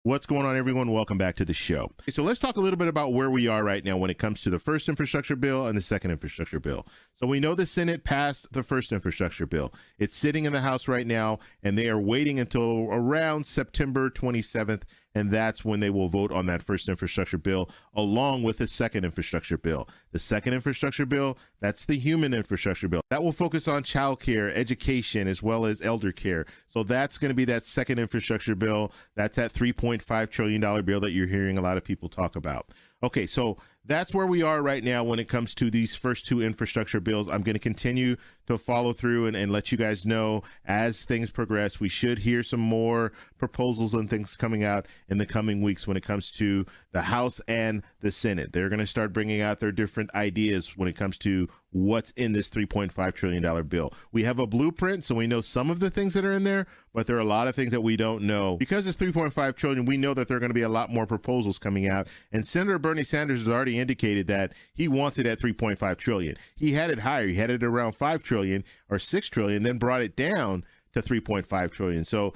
What's going on, everyone? Welcome back to the show. So let's talk a little bit about where we are right now when it comes to the first infrastructure bill and the second infrastructure bill. So we know the Senate passed the first infrastructure bill. It's sitting in the House right now, and they are waiting until around September 27th, and that's when they will vote on that first infrastructure bill along with the second infrastructure bill. The second infrastructure bill, that's the human infrastructure bill. That will focus on childcare, education, as well as elder care. So that's going to be that second infrastructure bill. That's that $3.5 trillion bill that you're hearing a lot of people talk about. Okay, so that's where we are right now when it comes to these first two infrastructure bills. I'm going to continue to follow through and let you guys know as things progress. We should hear some more proposals and things coming out in the coming weeks when it comes to the House and the Senate. They're going to start bringing out their different ideas when it comes to what's in this $3.5 trillion bill. We have a blueprint, so we know some of the things that are in there, but there are a lot of things that we don't know. Because it's $3.5 trillion, we know that there are going to be a lot more proposals coming out. And Senator Bernie Sanders has already indicated that he wants it at $3.5 trillion. He had it higher. He had it around $5 trillion or $6 trillion, then brought it down to $3.5 trillion. So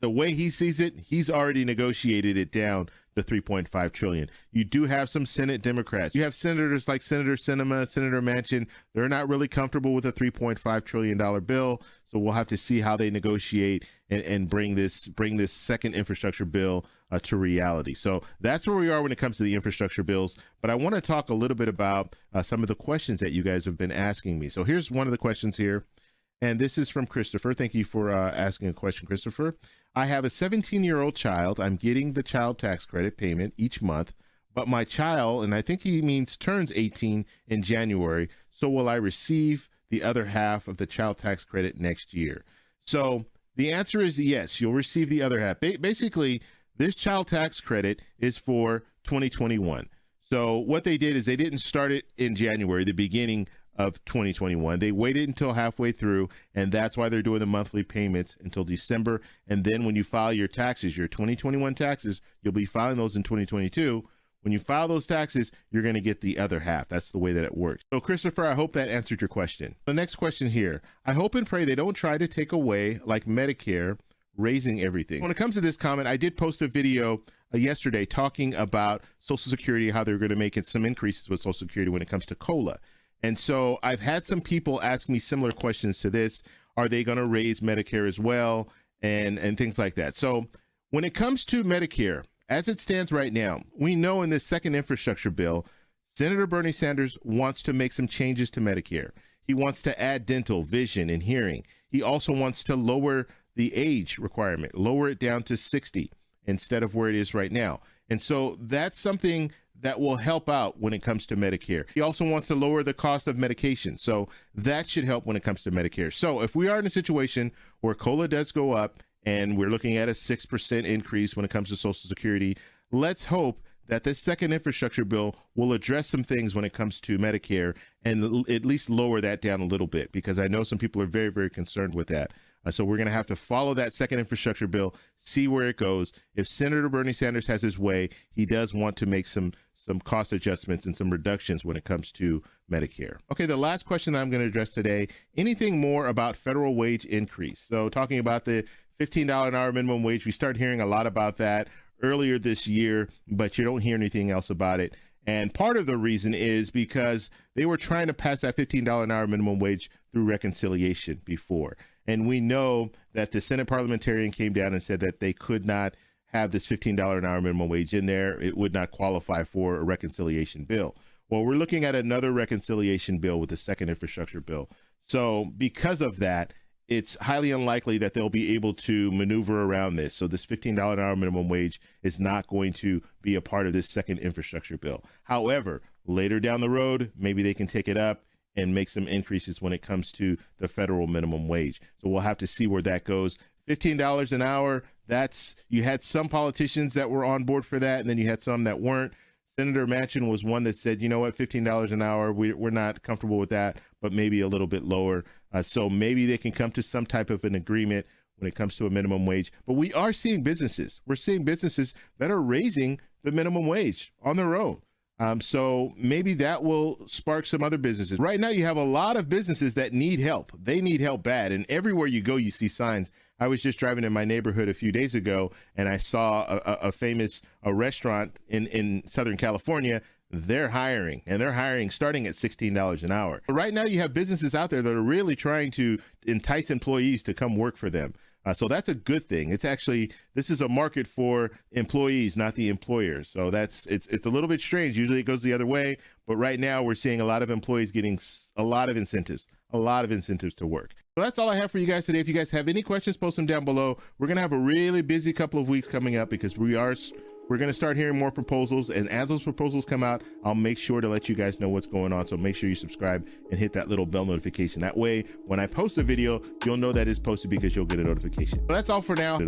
the way he sees it, he's already negotiated it down to $3.5 trillion. You do have some Senate Democrats. You have senators like Senator Sinema, Senator Manchin. They're not really comfortable with a $3.5 trillion bill. So we'll have to see how they negotiate and bring this second infrastructure bill to reality. So that's where we are when it comes to the infrastructure bills. But I want to talk a little bit about some of the questions that you guys have been asking me. So here's one of the questions here. And this is from Christopher. Thank you for asking a question, Christopher. I have a 17-year-old child. I'm getting the child tax credit payment each month, but my child, and I think he means turns 18 in January, so will I receive the other half of the child tax credit next year? So the answer is yes, you'll receive the other half. Basically, this child tax credit is for 2021. So what they did is they didn't start it in January, the beginning of 2021. They waited until halfway through, and that's why they're doing the monthly payments until December. And then when you file your taxes, your 2021 taxes, you'll be filing those in 2022. When you file those taxes, you're going to get the other half. That's the way that it works. So Christopher, I hope that answered your question. The next question here, I hope and pray they don't try to take away, like Medicare, raising everything. When it comes to this comment, I did post a video yesterday talking about Social Security, how they're going to make it some increases with Social Security when it comes to COLA. And so I've had some people ask me similar questions to this. Are they going to raise Medicare as well? And things like that. So when it comes to Medicare, as it stands right now, we know in this second infrastructure bill, Senator Bernie Sanders wants to make some changes to Medicare. He wants to add dental, vision, and hearing. He also wants to lower the age requirement, lower it down to 60 instead of where it is right now. And so that's something that will help out when it comes to Medicare. He also wants to lower the cost of medication. So that should help when it comes to Medicare. So if we are in a situation where COLA does go up and we're looking at a 6% increase when it comes to Social Security, let's hope that this second infrastructure bill will address some things when it comes to Medicare and at least lower that down a little bit, because I know some people are very, very concerned with that. So we're going to have to follow that second infrastructure bill, see where it goes. If Senator Bernie Sanders has his way, he does want to make some cost adjustments and some reductions when it comes to Medicare. Okay, the last question that I'm going to address today, anything more about federal wage increase? So talking about the $15 an hour minimum wage, we started hearing a lot about that earlier this year, but you don't hear anything else about it. And part of the reason is because they were trying to pass that $15 an hour minimum wage through reconciliation before. And we know that the Senate parliamentarian came down and said that they could not have this $15 an hour minimum wage in there. It would not qualify for a reconciliation bill. Well, we're looking at another reconciliation bill with the second infrastructure bill. So because of that, it's highly unlikely that they'll be able to maneuver around this. So this $15 an hour minimum wage is not going to be a part of this second infrastructure bill. However, later down the road, maybe they can take it up and make some increases when it comes to the federal minimum wage. So we'll have to see where that goes. $15 an hour, you had some politicians that were on board for that, and then you had some that weren't. Senator Manchin was one that said, you know what, $15 an hour, we're not comfortable with that, but maybe a little bit lower. So maybe they can come to some type of an agreement when it comes to a minimum wage. But we are seeing businesses. We're seeing businesses that are raising the minimum wage on their own. So maybe that will spark some other businesses. Right now, you have a lot of businesses that need help. They need help bad. And everywhere you go, you see signs I was just driving in my neighborhood a few days ago, and I saw a famous restaurant in Southern California. They're hiring, and they're hiring starting at $16 an hour. But right now, you have businesses out there that are really trying to entice employees to come work for them. So that's a good thing. It's actually, this is a market for employees, not the employers. So it's a little bit strange. Usually it goes the other way, but right now we're seeing a lot of employees getting a lot of incentives to work. So that's all I have for you guys today. If you guys have any questions, post them down below. We're going to have a really busy couple of weeks coming up because we're going to start hearing more proposals, and as those proposals come out, I'll make sure to let you guys know what's going on. So make sure you subscribe and hit that little bell notification. That way, when I post a video, you'll know that it's posted because you'll get a notification. So that's all for now.